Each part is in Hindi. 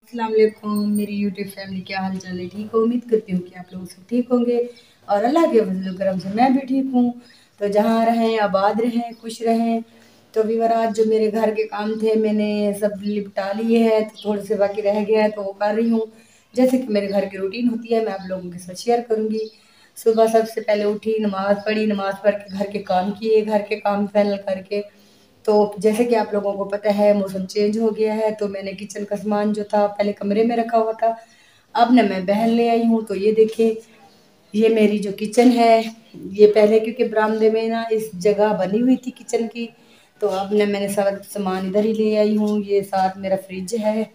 अस्सलाम वालेकुम मेरी यूट्यूब फैमिली, क्या हाल चाल है? ठीक हो? उम्मीद करती हूँ कि आप लोग सब ठीक होंगे और अल्लाह के फजल करम से मैं भी ठीक हूँ। तो जहाँ रहें आबाद रहें खुश रहें। तो अभी आज जो मेरे घर के काम थे मैंने सब निपटा लिए हैं, तो थोड़े से बाकी रह गए हैं तो वो कर रही हूँ। जैसे कि मेरे घर की रूटीन होती है मैं आप लोगों के साथ शेयर करूँगी। सुबह सबसे पहले उठी, नमाज़ पढ़ी, नमाज़ पढ़ के घर के काम किए, घर के काम फाइनल करके तो जैसे कि आप लोगों को पता है मौसम चेंज हो गया है, तो मैंने किचन का सामान जो था पहले कमरे में रखा हुआ था, अब ना मैं बाहर ले आई हूँ। तो ये देखिए, ये मेरी जो किचन है, ये पहले क्योंकि बरामदे में ना इस जगह बनी हुई थी किचन की, तो अब ना मैंने सारा सामान इधर ही ले आई हूँ। ये साथ मेरा फ्रिज है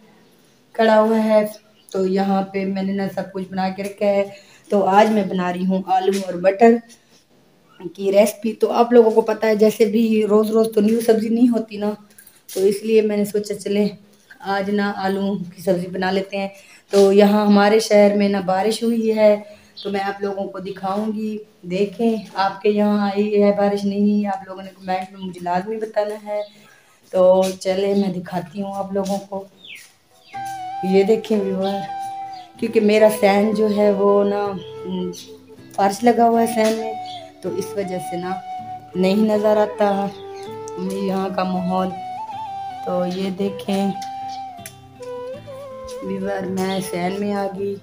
खड़ा हुआ है, तो यहाँ पे मैंने ना सब कुछ बना के रखा है। तो आज मैं बना रही हूँ आलू और मटर की रेसिपी। तो आप लोगों को पता है जैसे भी रोज़ रोज़ तो न्यू सब्ज़ी नहीं होती ना, तो इसलिए मैंने सोचा चले आज ना आलू की सब्ज़ी बना लेते हैं। तो यहाँ हमारे शहर में ना बारिश हुई है, तो मैं आप लोगों को दिखाऊंगी। देखें आपके यहाँ आई है बारिश? नहीं, आप लोगों ने कमेंट में मुझे लाजमी बताना है। तो चले मैं दिखाती हूँ आप लोगों को। ये देखें व्यूअर, क्योंकि मेरा फैन जो है वो ना फर्श लगा हुआ है फैन में, तो इस वजह से ना नहीं नज़र आता यहाँ का माहौल। तो ये देखें व्यूअर, मैं फैन में आ गई।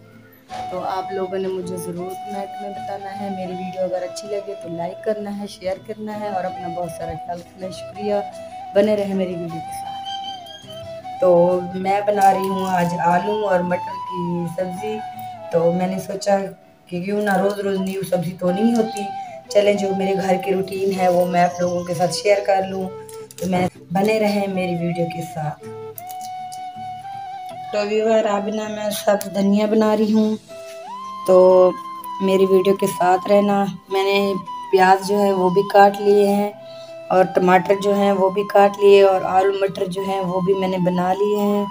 तो आप लोगों ने मुझे ज़रूर कमेंट में बताना है। मेरी वीडियो अगर अच्छी लगे तो लाइक करना है, शेयर करना है और अपना बहुत सारा ख्याल रखना है। शुक्रिया, बने रहे मेरी वीडियो के साथ। तो मैं बना रही हूँ आज आलू और मटर की सब्ज़ी। तो मैंने सोचा कि क्यों ना रोज़ रोज़ न्यू सब्ज़ी तो नहीं होती, चले जो मेरे घर की रूटीन है वो मैं आप लोगों के साथ शेयर कर लूँ। तो मैं बने रहें मेरी वीडियो के साथ। तो व्यूअर अभी ना मैं सब धनिया बना रही हूँ, तो मेरी वीडियो के साथ रहना। मैंने प्याज जो है वो भी काट लिए हैं और टमाटर जो हैं वो भी काट लिए और आलू मटर जो हैं वो भी मैंने बना लिए हैं।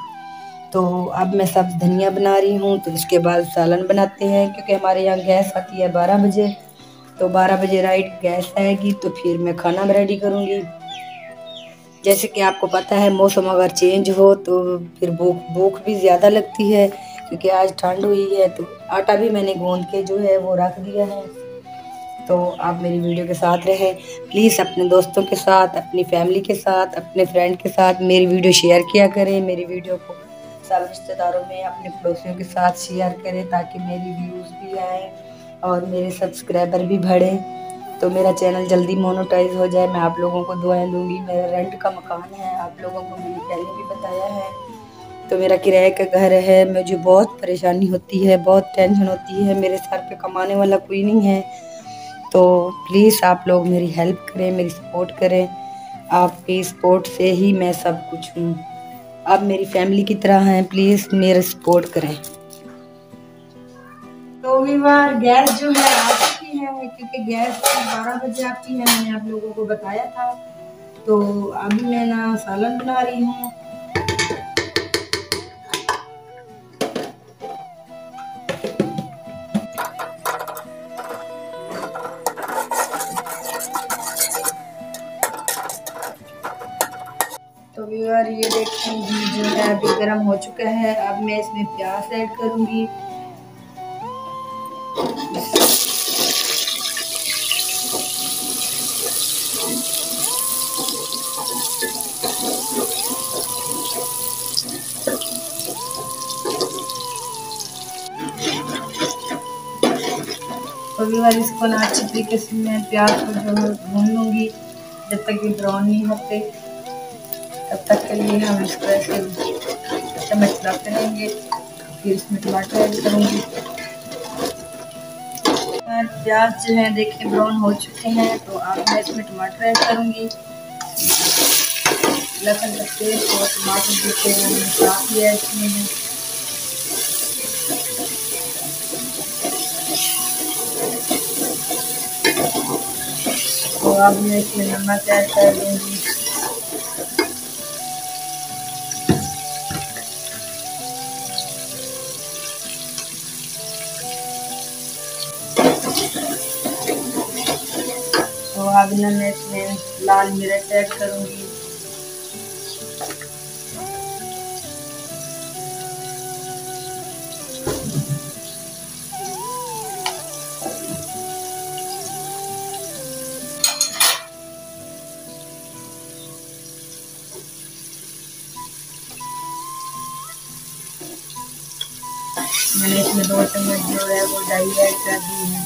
तो अब मैं सब धनिया बना रही हूँ, तो इसके बाद सालन बनाते हैं क्योंकि हमारे यहाँ गैस आती है 12 बजे। तो 12 बजे राइट गैस आएगी तो फिर मैं खाना रेडी करूँगी। जैसे कि आपको पता है मौसम अगर चेंज हो तो फिर भूख भूख भी ज़्यादा लगती है, क्योंकि आज ठंड हुई है। तो आटा भी मैंने गूंद के जो है वो रख दिया है। तो आप मेरी वीडियो के साथ रहें प्लीज़, अपने दोस्तों के साथ, अपनी फैमिली के साथ, अपने फ्रेंड के साथ मेरी वीडियो शेयर किया करें। मेरी वीडियो को सब रिश्तेदारों में, अपने पड़ोसियों के साथ शेयर करें ताकि मेरी व्यूज़ भी आएँ और मेरे सब्सक्राइबर भी बढ़ें, तो मेरा चैनल जल्दी मोनेटाइज हो जाए। मैं आप लोगों को दुआएं दूंगी। मेरा रेंट का मकान है, आप लोगों को मैंने पहले भी बताया है। तो मेरा किराए का घर है, मुझे बहुत परेशानी होती है, बहुत टेंशन होती है, मेरे सर पे कमाने वाला कोई नहीं है। तो प्लीज़ आप लोग मेरी हेल्प करें, मेरी सपोर्ट करें। आपकी सपोर्ट से ही मैं सब कुछ हूँ। आप मेरी फैमिली की तरह हैं, प्लीज़ मेरा सपोर्ट करें। तो बार गैस जो है आ चुकी है, क्योंकि गैस 12 बजे आती है, मैंने आप लोगों को बताया था। तो अभी मैं ना सालन बना रही हूँ। तो व्यूअर ये देखें घी जो है अभी गर्म हो चुका है। अब मैं इसमें प्याज ऐड करूँगी। तो व्यूअर इसको ना अच्छी तरीके से मैं प्याज को जो है भून लूँगी जब तक ये ब्राउन नहीं होते, तब तक के लिए हम इसको ऐसे चलाते रहेंगे। फिर इसमें टमाटर ऐड करूँगी। प्याज जो है देखिए ब्राउन हो चुके हैं, तो अब मैं इसमें टमाटर ऐड करूँगी। लहसुन का पेस्ट और टमाटर जो है हमने साफ लिया इसमें है। तो अब मैं इसमें नमक ऐड कर दूँगी। तो अब ना मैं इसमें लाल मिर्च ऐड करूँगी। मैंने इसमें 2 चम्मच जो है वो डाई ऐड कर दी है।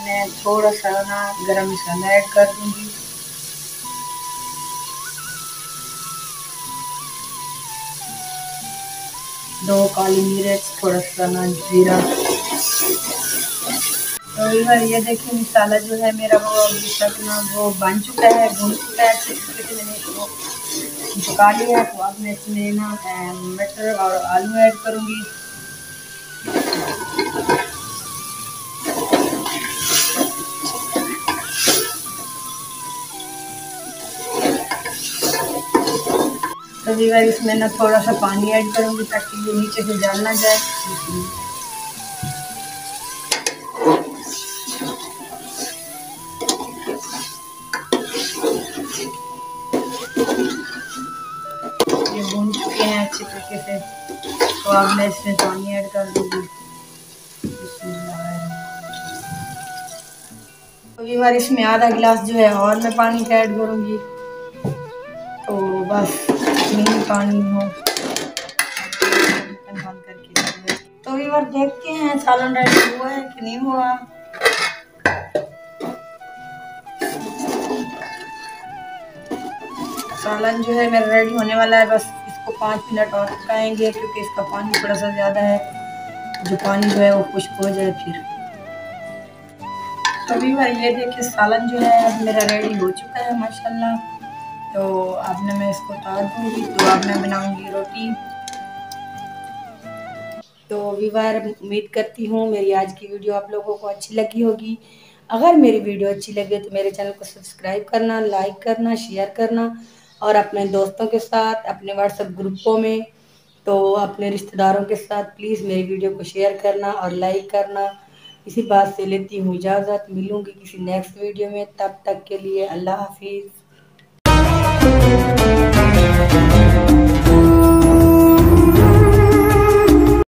मैं थोड़ा सा ना गरम मसाला ऐड कर दूंगी। दो काली मिर्च, थोड़ा सा ना जीरा। तो ये देखिए मसाला जो है मेरा वो अभी तक ना वो बन चुका है, भून चुका है अच्छे तरीके से। मैंने इसको पका लिया है। तो अब मैं इसमें ना मटर और आलू ऐड करूँगी। तो व्यूअर इसमें ना थोड़ा सा पानी ऐड करूँगी ताकि ये नीचे से जल ना जाए। ये भून चुके हैं अच्छे तरीके से। तो अब मैं इसमें पानी ऐड कर दूँगी। तो व्यूअर इसमें आधा गिलास जो है और मैं पानी का ऐड करूँगी। तो बस इतनी पानी हो बंद करके। तो व्यूअर देखते हैं सालन रेडी हुआ है कि नहीं हुआ। सालन जो है मेरा रेडी होने वाला है। बस इसको 5 मिनट और पकाएंगे क्योंकि इसका पानी थोड़ा सा ज़्यादा है। जो पानी जो है वो खुश्क हो जाए फिर। तो व्यूअर ये देखिए सालन जो है अब मेरा रेडी हो चुका है माशाल्लाह। तो अब मैं इसको उतार दूँगी। तो अब मैं बनाऊँगी रोटी। तो व्यूअर उम्मीद करती हूँ मेरी आज की वीडियो आप लोगों को अच्छी लगी होगी। अगर मेरी वीडियो अच्छी लगे तो मेरे चैनल को सब्सक्राइब करना, लाइक करना, शेयर करना और अपने दोस्तों के साथ, अपने व्हाट्सएप ग्रुपों में, तो अपने रिश्तेदारों के साथ प्लीज़ मेरी वीडियो को शेयर करना और लाइक करना। इसी बात से लेती हूँ इजाज़त। मिलूँगी किसी नेक्स्ट वीडियो में, तब तक के लिए अल्लाह हाफिज़।